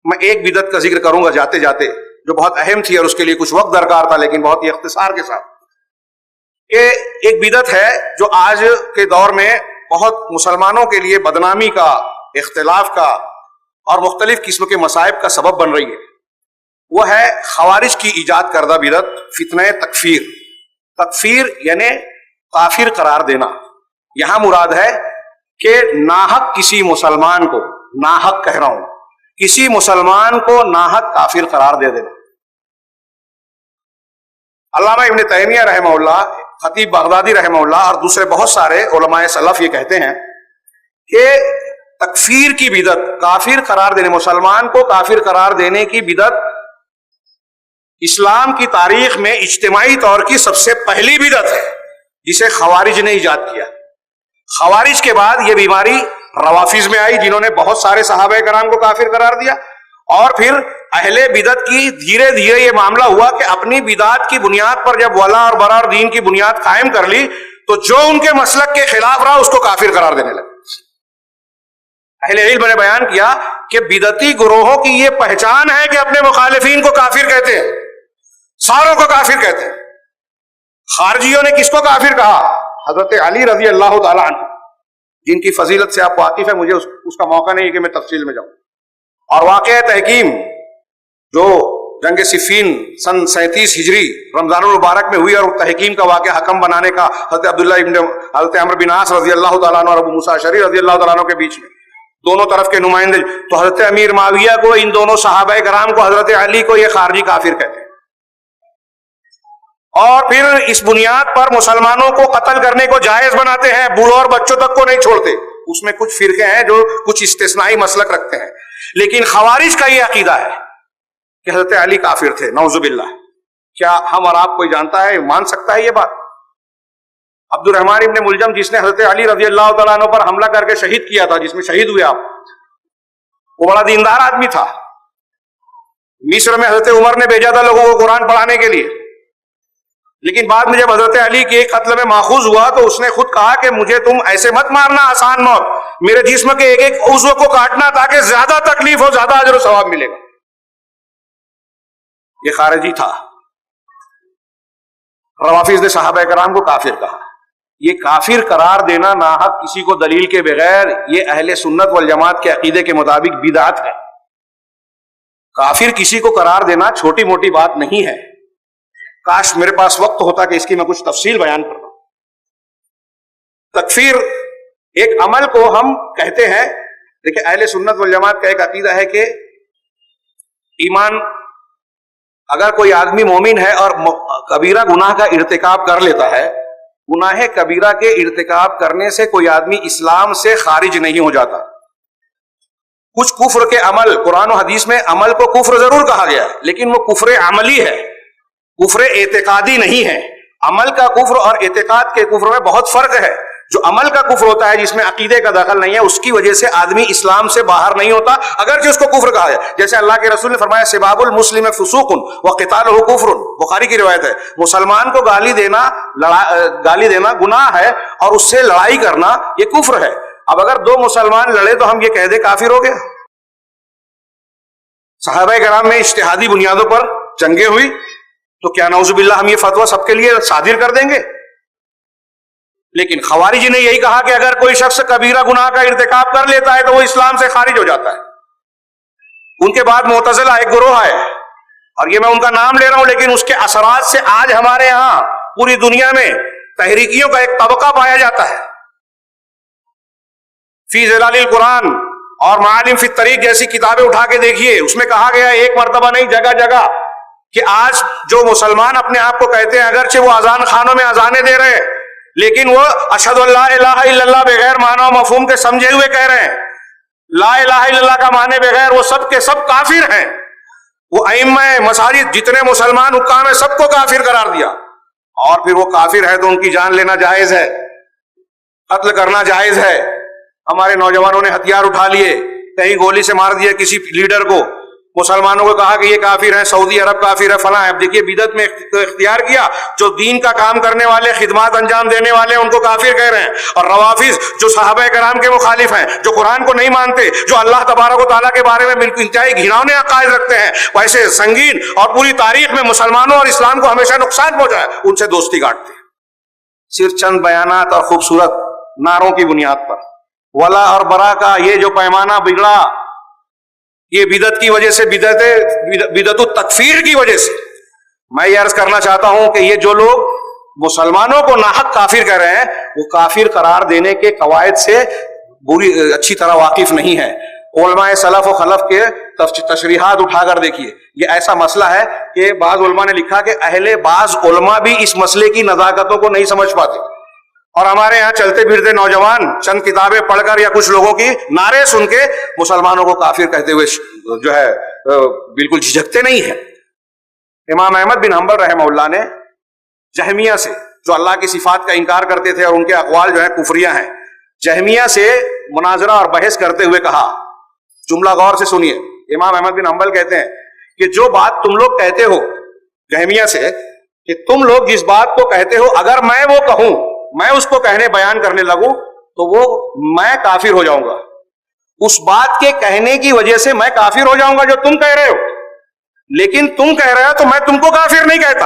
میں ایک بدعت کا ذکر کروں گا جاتے جاتے جو بہت اہم تھی اور اس کے لیے کچھ وقت درکار تھا، لیکن بہت ہی اختصار کے ساتھ. یہ ایک بدعت ہے جو آج کے دور میں بہت مسلمانوں کے لیے بدنامی کا، اختلاف کا اور مختلف قسم کے مصائب کا سبب بن رہی ہے. وہ ہے خوارج کی ایجاد کردہ بدعت فتنہ تکفیر. تکفیر یعنی کافر قرار دینا. یہاں مراد ہے کہ ناحق کسی مسلمان کو، ناحق کہہ رہا ہوں، کسی مسلمان کو ناحق کافر قرار دے دینا. علامہ ابن تیمیہ رحمہ اللہ، خطیب بغدادی رحمہ اللہ اور دوسرے بہت سارے علماء سلف یہ کہتے ہیں کہ تکفیر کی بدعت، کافر قرار دینے، مسلمان کو کافر قرار دینے کی بدعت اسلام کی تاریخ میں اجتماعی طور کی سب سے پہلی بدعت ہے جسے خوارج نے ایجاد کیا. خوارج کے بعد یہ بیماری روافظ میں آئی جنہوں نے بہت سارے صحابہ کرام کو کافر قرار دیا، اور پھر اہل بدعت کی دھیرے دھیرے یہ معاملہ ہوا کہ اپنی بدعت کی بنیاد پر جب ولا اور برا اور دین کی بنیاد قائم کر لی تو جو ان کے مسلک کے خلاف رہا اس کو کافر قرار دینے لگے. اہل علم نے بیان کیا کہ بدعتی گروہوں کی یہ پہچان ہے کہ اپنے مخالفین کو کافر کہتے ہیں، ساروں کو کافر کہتے ہیں. خارجیوں نے کس کو کافر کہا؟ حضرت علی رضی اللہ تعالیٰ عنہ، جن کی فضیلت سے آپ واقف ہیں، مجھے اس کا موقع نہیں کہ میں تفصیل میں جاؤں. اور واقعہ تحکیم جو جنگ صفین سن 37 ہجری رمضان المبارک میں ہوئی اور تحکیم کا واقعہ حکم بنانے کا حضرت عمرو بن عاص رضی اللہ تعالیٰ عنہ اور ابو موسیٰ اشعری رضی اللہ تعالیٰ عنہ کے بیچ میں دونوں طرف کے نمائندے، تو حضرت امیر معاویہ کو، ان دونوں صحابہ کرام کو، حضرت علی کو یہ خارجی کافر کہتے ہیں. اور پھر اس بنیاد پر مسلمانوں کو قتل کرنے کو جائز بناتے ہیں، بوڑھوں اور بچوں تک کو نہیں چھوڑتے. اس میں کچھ فرقے ہیں جو کچھ استثنائی مسلک رکھتے ہیں، لیکن خوارج کا یہ عقیدہ ہے کہ حضرت علی کافر تھے، نعوذ باللہ. کیا ہم اور آپ کوئی جانتا ہے، مان سکتا ہے یہ بات؟ عبد الرحمن ابن ملجم، جس نے حضرت علی رضی اللہ تعالیٰ عنہ پر حملہ کر کے شہید کیا تھا، جس میں شہید ہوئے آپ، وہ بڑا دیندار آدمی تھا. مصر میں حضرت عمر نے بھیجا تھا لوگوں کو قرآن پڑھانے کے لیے، لیکن بعد میں جب حضرت علی کے ایک قتل میں ماخوذ ہوا تو اس نے خود کہا کہ مجھے تم ایسے مت مارنا آسان موت، میرے جسم کے ایک ایک عضو کو کاٹنا تاکہ زیادہ تکلیف ہو، زیادہ اجر و ثواب ملے گا. یہ خارجی تھا. روافظ نے صحابہ کرام کو کافر کہا. یہ کافر قرار دینا ناحق کسی کو دلیل کے بغیر، یہ اہل سنت والجماعت کے عقیدے کے مطابق بدعت ہے. کافر کسی کو قرار دینا چھوٹی موٹی بات نہیں ہے. کاش میرے پاس وقت ہوتا کہ اس کی میں کچھ تفصیل بیان کرتا. تکفیر ایک عمل کو ہم کہتے ہیں، دیکھیں اہل سنت والجماعت کا ایک عقیدہ ہے کہ ایمان، اگر کوئی آدمی مومن ہے اور کبیرہ گناہ کا ارتکاب کر لیتا ہے، گناہ کبیرہ کے ارتکاب کرنے سے کوئی آدمی اسلام سے خارج نہیں ہو جاتا. کچھ کفر کے عمل، قرآن و حدیث میں عمل کو کفر ضرور کہا گیا ہے، لیکن وہ کفر عملی ہے، کفر اعتقادی نہیں ہے. عمل کا کفر اور اعتقاد کے کفر میں بہت فرق ہے. جو عمل کا کفر ہوتا ہے جس میں عقیدے کا دخل نہیں ہے، اس کی وجہ سے آدمی اسلام سے باہر نہیں ہوتا اگرچہ اس کو کفر کہا جائے. جیسے اللہ کے رسول نے فرمایا سباب المسلم فسوق وقتالہ کفر، بخاری کی روایت ہے. مسلمان کو گالی دینا گناہ ہے اور اس سے لڑائی کرنا یہ کفر ہے. اب اگر دو مسلمان لڑے تو ہم یہ کہہ دیں کافر ہو گیا. صحابہ کرام میں اجتہادی بنیادوں پر جنگیں ہوئی تو کیا نعوذ باللہ ہم یہ فتویٰ سب کے لیے صادر کر دیں گے؟ لیکن خوارج نے یہی کہا کہ اگر کوئی شخص کبیرہ گناہ کا ارتکاب کر لیتا ہے تو وہ اسلام سے خارج ہو جاتا ہے. ان کے بعد معتزلہ ایک گروہ ہے، اور یہ میں ان کا نام لے رہا ہوں، لیکن اس کے اثرات سے آج ہمارے ہاں پوری دنیا میں تحریکیوں کا ایک طبقہ پایا جاتا ہے. فی ظلال القرآن اور معالم فی الطریق جیسی کتابیں اٹھا کے دیکھیے، اس میں کہا گیا ایک مرتبہ نہیں، جگہ جگہ، کہ آج جو مسلمان اپنے آپ کو کہتے ہیں، اگرچہ وہ اذان خانوں میں اذانیں دے رہے ہیں، لیکن وہ اشہد ان لا الہ الا اللہ بغیر معنی و مفہوم کے سمجھے ہوئے کہہ رہے ہیں. لا الہ الا اللہ کا معنی بغیر وہ سب کے سب کافر ہیں. وہ ائمہ مساجد جتنے مسلمان حکام ہیں سب کو کافر قرار دیا، اور پھر وہ کافر ہے تو ان کی جان لینا جائز ہے، قتل کرنا جائز ہے. ہمارے نوجوانوں نے ہتھیار اٹھا لیے، کہیں گولی سے مار دیا کسی لیڈر کو، مسلمانوں کو کہا کہ یہ کافر ہیں، سعودی عرب کافر ہے، فلاں ہے. اب دیکھیے بدعت میں اختیار کیا، جو دین کا کام کرنے والے، خدمات انجام دینے والے ان کو کافر کہہ رہے ہیں. اور روافظ جو صحابہ کرام کے مخالف ہیں، جو قرآن کو نہیں مانتے، جو اللہ تبارک و تعالیٰ کے بارے میں بالکل انتہائی گھناؤنے عقائد رکھتے ہیں، ویسے سنگین اور پوری تاریخ میں مسلمانوں اور اسلام کو ہمیشہ نقصان پہنچا ہے، ان سے دوستی کاٹتے ہیں صرف چند بیانات اور خوبصورت نعروں کی بنیاد پر. ولا اور برا کا یہ جو پیمانہ بگڑا، یہ بدعت کی وجہ سے، بدعت التکفیر کی وجہ سے. میں یہ عرض کرنا چاہتا ہوں کہ یہ جو لوگ مسلمانوں کو ناحق کافر کہہ رہے ہیں، وہ کافر قرار دینے کے قواعد سے اچھی طرح واقف نہیں ہیں. علماء سلف و خلف کے تشریحات اٹھا کر دیکھیے. یہ ایسا مسئلہ ہے کہ بعض علماء نے لکھا کہ بعض علماء بھی اس مسئلے کی نزاکتوں کو نہیں سمجھ پاتے، اور ہمارے یہاں چلتے پھرتے نوجوان چند کتابیں پڑھ کر یا کچھ لوگوں کی نعرے سن کے مسلمانوں کو کافر کہتے ہوئے جو ہے بالکل جھجکتے نہیں ہیں. امام احمد بن حنبل رحمہ اللہ نے جہمیہ سے، جو اللہ کی صفات کا انکار کرتے تھے اور ان کے اقوال جو ہے کفریہ ہیں، جہمیہ سے مناظرہ اور بحث کرتے ہوئے کہا، جملہ غور سے سنیے. امام احمد بن حنبل کہتے ہیں کہ جو بات تم لوگ کہتے ہو جہمیہ سے، کہ تم لوگ جس بات کو کہتے ہو، اگر میں وہ کہوں، میں اس کو کہنے بیان کرنے لگوں تو وہ میں کافر ہو جاؤں گا. اس بات کے کہنے کی وجہ سے میں کافر ہو جاؤں گا جو تم کہہ رہے ہو، لیکن تم کہہ رہے ہو تو میں تم کو کافر نہیں کہتا.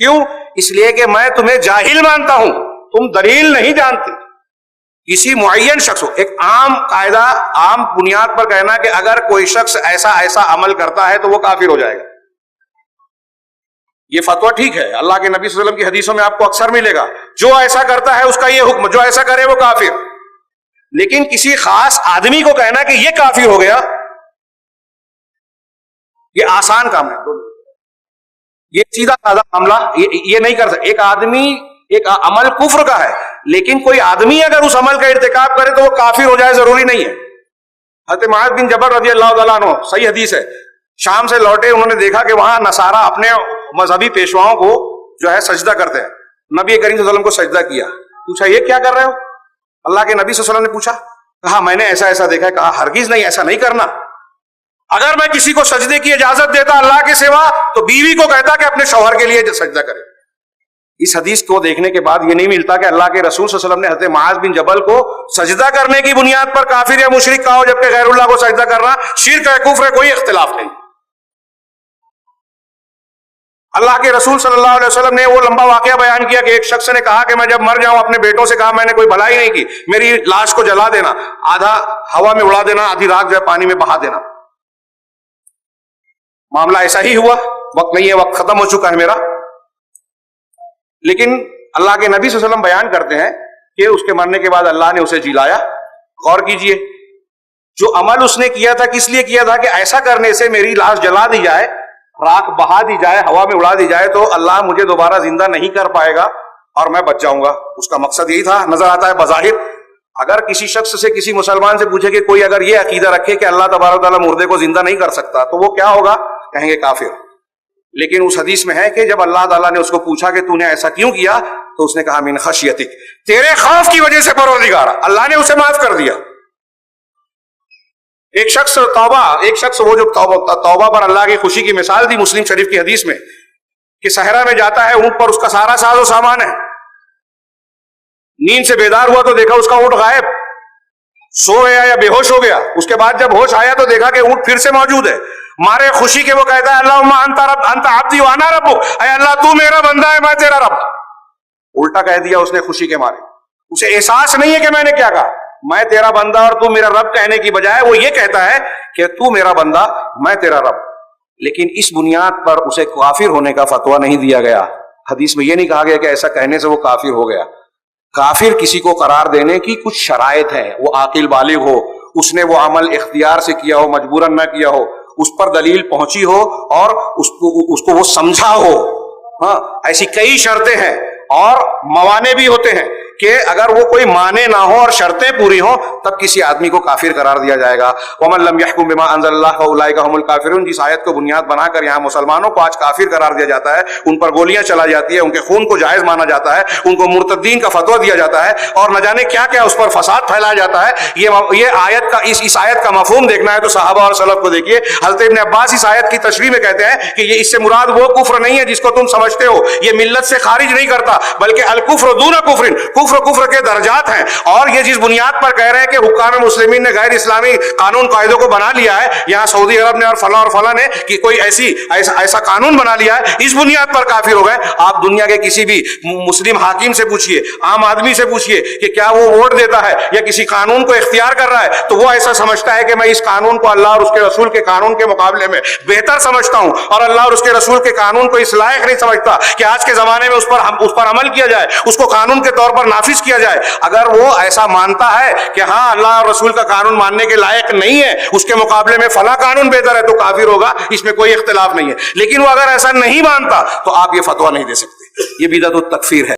کیوں؟ اس لیے کہ میں تمہیں جاہل مانتا ہوں، تم دلیل نہیں جانتے. کسی معین شخص ہو، ایک عام قاعدہ، عام بنیاد پر کہنا کہ اگر کوئی شخص ایسا عمل کرتا ہے تو وہ کافر ہو جائے گا، یہ فتویٰ ٹھیک ہے. اللہ کے نبی صلی اللہ علیہ وسلم کی حدیثوں میں آپ کو اکثر ملے گا، جو ایسا کرتا ہے اس کا یہ حکم، جو ایسا کرے وہ کافر. لیکن کسی خاص آدمی کو کہنا کہ یہ کافر ہو گیا، یہ آسان کام ہے. یہ سیدھا سادہ معاملہ یہ نہیں کر سکتا. ایک آدمی، ایک عمل کفر کا ہے، لیکن کوئی آدمی اگر اس عمل کا ارتکاب کرے تو وہ کافر ہو جائے ضروری نہیں ہے. حضرت معاذ بن جبل رضی اللہ تعالیٰ عنہ، صحیح حدیث ہے، شام سے لوٹے، انہوں نے دیکھا کہ وہاں نصارہ اپنے مذہبی پیشواؤں کو جو ہے سجدہ کرتے ہیں. نبی کریم صلی اللہ علیہ وسلم کو سجدہ کیا. پوچھا یہ کیا کر رہے ہو؟ اللہ کے نبی صلی اللہ علیہ وسلم نے پوچھا، کہا میں نے ایسا دیکھا ہے. کہا ہرگز نہیں، ایسا نہیں کرنا. اگر میں کسی کو سجدے کی اجازت دیتا اللہ کے سوا تو بیوی کو کہتا کہ اپنے شوہر کے لیے سجدہ کرے. اس حدیث کو دیکھنے کے بعد یہ نہیں ملتا کہ اللہ کے رسول صلی اللہ علیہ وسلم نے حضرت معاذ بن جبل کو سجدہ کرنے کی بنیاد پر کافر یا مشرک کہا ہو، جبکہ غیر اللہ کو سجدہ کرنا شرک ہے، کفر ہے، کوئی اختلاف نہیں. اللہ کے رسول صلی اللہ علیہ وسلم نے وہ لمبا واقعہ بیان کیا کہ ایک شخص نے کہا کہ میں جب مر جاؤں، اپنے بیٹوں سے کہا میں نے کوئی بھلائی نہیں کی، میری لاش کو جلا دینا، آدھا ہوا میں اڑا دینا، آدھی راکھ جو ہے پانی میں بہا دینا. معاملہ ایسا ہی ہوا. وقت نہیں ہے، وقت ختم ہو چکا ہے میرا. لیکن اللہ کے نبی صلی اللہ علیہ وسلم بیان کرتے ہیں کہ اس کے مرنے کے بعد اللہ نے اسے جلایا. غور کیجئے، جو عمل اس نے کیا تھا کس لیے کیا تھا کہ ایسا کرنے سے میری لاش جلا دی جائے، راکھ بہا دی جائے، ہوا میں اڑا دی جائے تو اللہ مجھے دوبارہ زندہ نہیں کر پائے گا اور میں بچ جاؤں گا. اس کا مقصد یہی تھا. نظر آتا ہے بظاہر. اگر کسی شخص سے، کسی مسلمان سے پوچھے کہ کوئی اگر یہ عقیدہ رکھے کہ اللہ تبارک و تعالیٰ مردے کو زندہ نہیں کر سکتا تو وہ کیا ہوگا؟ کہیں گے کافر. لیکن اس حدیث میں ہے کہ جب اللہ تعالیٰ نے اس کو پوچھا کہ تو نے ایسا کیوں کیا، تو اس نے کہا من خشیتک، تیرے خوف کی وجہ سے پروردگارا. اللہ نے اسے معاف کر دیا. ایک شخص وہ جو توبہ پر اللہ کی خوشی کی مثال دی مسلم شریف کی حدیث میں، کہ صحرا میں جاتا ہے، اونٹ پر اس کا سارا ساز و سامان ہے، نیند سے بیدار ہوا تو دیکھا اس کا اونٹ غائب، سو گیا یا بے ہوش ہو گیا. اس کے بعد جب ہوش آیا تو دیکھا کہ اونٹ پھر سے موجود ہے. مارے خوشی کے وہ کہتا ہے اللہم انت عبدی وانا ربک، اے اللہ تو میرا بندہ ہے میں تیرا رب. الٹا کہہ دیا اس نے خوشی کے مارے. اسے احساس نہیں ہے کہ میں نے کیا کہا. میں تیرا بندہ اور تو میرا رب کہنے کی بجائے وہ یہ کہتا ہے کہ تو میرا بندہ میں تیرا رب. لیکن اس بنیاد پر اسے کافر ہونے کا فتویٰ نہیں دیا گیا. حدیث میں یہ نہیں کہا گیا کہ ایسا کہنے سے وہ کافر ہو گیا. کافر کسی کو قرار دینے کی کچھ شرائط ہیں. وہ عاقل بالغ ہو، اس نے وہ عمل اختیار سے کیا ہو، مجبوراً نہ کیا ہو، اس پر دلیل پہنچی ہو اور اس کو وہ سمجھا ہو. ہاں، ایسی کئی شرطیں ہیں اور موانع بھی ہوتے ہیں کہ اگر وہ کوئی معنی نہ ہو اور شرطیں پوری ہوں تب کسی آدمی کو کافر قرار دیا جائے گا. ومن لم يحكم بما انزل الله فاولئك هم الكافرون. جس آیت کو بنیاد بنا کر یہاں مسلمانوں کو آج کافر قرار دیا جاتا ہے, ان پر گولیاں چلائی جاتی ہے, ان کے خون کو جائز مانا جاتا ہے, ان کو مرتدین کا فتویٰ دیا جاتا ہے اور نہ جانے کیا کیا اس پر فساد پھیلایا جاتا ہے. یہ آیت کا اس آیت کا مفہوم دیکھنا ہے تو صحابہ اور سلف کو دیکھیے. حضرت ابن عباس اس آیت کی تشریح میں کہتے ہیں کہ یہ اس سے مراد وہ کفر نہیں ہے جس کو تم سمجھتے ہو, یہ ملت سے خارج نہیں کرتا بلکہ الکفر دون کفر, کفر کے درجات ہیں. اور یہ جس بنیاد پر کہہ رہے ہیں کہ حکام مسلمین نے غیر اسلامی قانون قاعدوں کو بنا لیا ہے, یہاں سعودی عرب نے اور فلاں نے کہ کوئی ایسا قانون بنا لیا ہے, اس بنیاد پر کافر ہو گئے. آپ دنیا کے کسی بھی مسلم حاکم سے پوچھئے, عام آدمی سے پوچھئے کہ کیا وہ ووٹ دیتا ہے یا کسی قانون کو اختیار کر رہا ہے تو وہ ایسا سمجھتا ہے کہ میں اس قانون کو اللہ اور اس کے رسول کے قانون کے مقابلے میں بہتر سمجھتا ہوں, اور اللہ اور اس کے رسول کے قانون کو اس لائق نہیں سمجھتا کہ آج کے زمانے میں اس پر عمل کیا جائے, اس کو قانون کے طور پر نافذ کیا جائے. اگر وہ ایسا مانتا ہے کہ ہاں اللہ اور رسول کا قانون ماننے کے لائق نہیں ہے, اس کے مقابلے میں فلاں قانون بہتر ہے, تو کافر ہوگا, اس میں کوئی اختلاف نہیں ہے. لیکن وہ اگر ایسا نہیں مانتا تو آپ یہ فتویٰ نہیں دے سکتے. یہ بدعت التکفیر ہے.